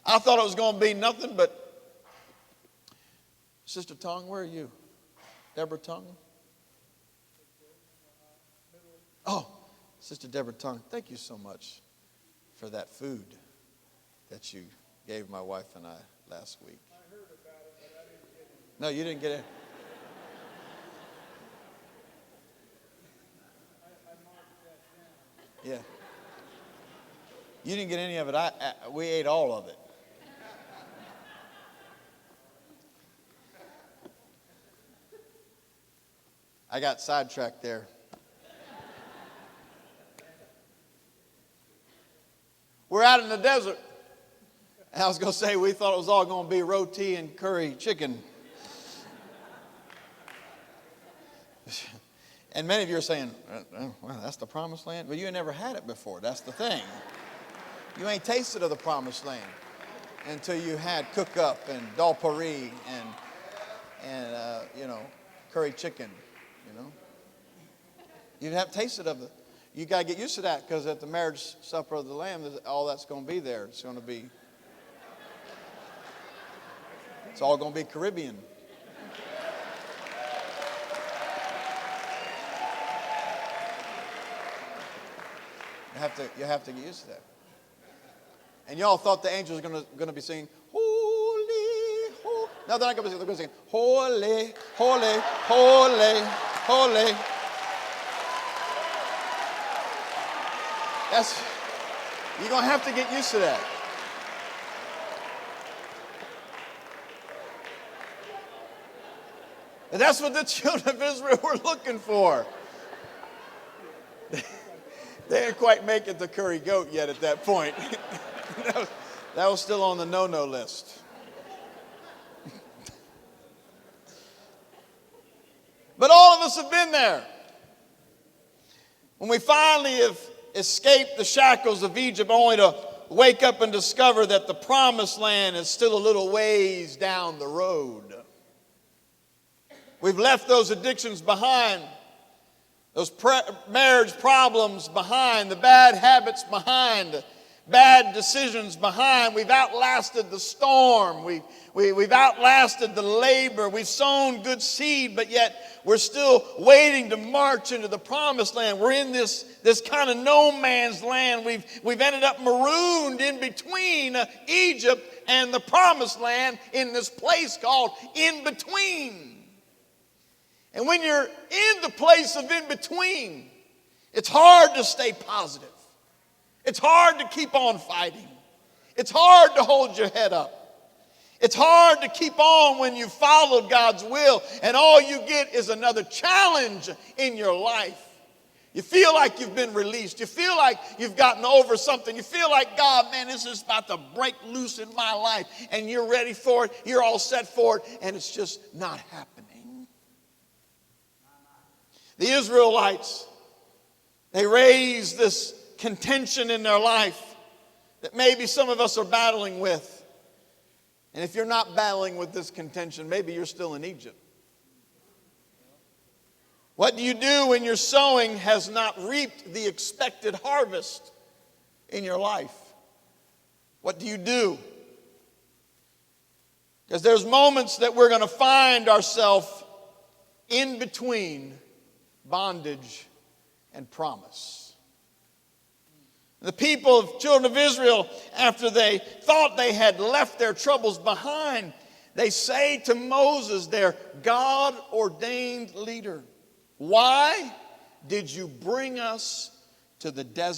I thought it was going to be nothing but, Sister Tongue, where are you? Deborah Tongue? Oh, Sister Deborah Tongue, thank you so much for that food that you gave my wife and I last week. I heard about it, but I didn't get it. No, you didn't get it. I marked that down. Yeah. You didn't get any of it. We ate all of it. I got sidetracked there. We're out in the desert. I was going to say we thought it was all going to be roti and curry chicken. And many of you are saying, well, that's the promised land. But you ain't never had it before. That's the thing. You ain't tasted of the promised land until you had cook up and dal pari and curry chicken. You have tasted of it. You got to get used to that, because at the marriage supper of the Lamb, all that's going to be there. It's all going to be Caribbean. You have to get used to that. And y'all thought the angels were going to be singing, holy, holy. No, they're not going to be singing. They're going to sing, holy, holy, holy, holy. You're going to have to get used to that. And that's what the children of Israel were looking for. They didn't quite make it to curry goat yet at that point. That was still on the no-no list. But all of us have been there. When we finally have escaped the shackles of Egypt, only to wake up and discover that the promised land is still a little ways down the road. We've left those addictions behind, those marriage problems behind, the bad habits behind, bad decisions behind. We've outlasted the storm. We've outlasted the labor. We've sown good seed, but yet we're still waiting to march into the promised land. We're in this kind of no man's land. We've ended up marooned in between Egypt and the promised land in this place called in between. And when you're in the place of in between, it's hard to stay positive. It's hard to keep on fighting. It's hard to hold your head up. It's hard to keep on when you followed God's will and all you get is another challenge in your life. You feel like you've been released. You feel like you've gotten over something. You feel like, God, man, this is about to break loose in my life. And you're ready for it. You're all set for it. And it's just not happening. The Israelites, they raised this contention in their life that maybe some of us are battling with. And if you're not battling with this contention, maybe you're still in Egypt. What do you do when your sowing has not reaped the expected harvest in your life? What do you do? Because there's moments that we're going to find ourselves in between bondage and promise. The people of children of Israel, after they thought they had left their troubles behind, they say to Moses, their God-ordained leader, why did you bring us to the desert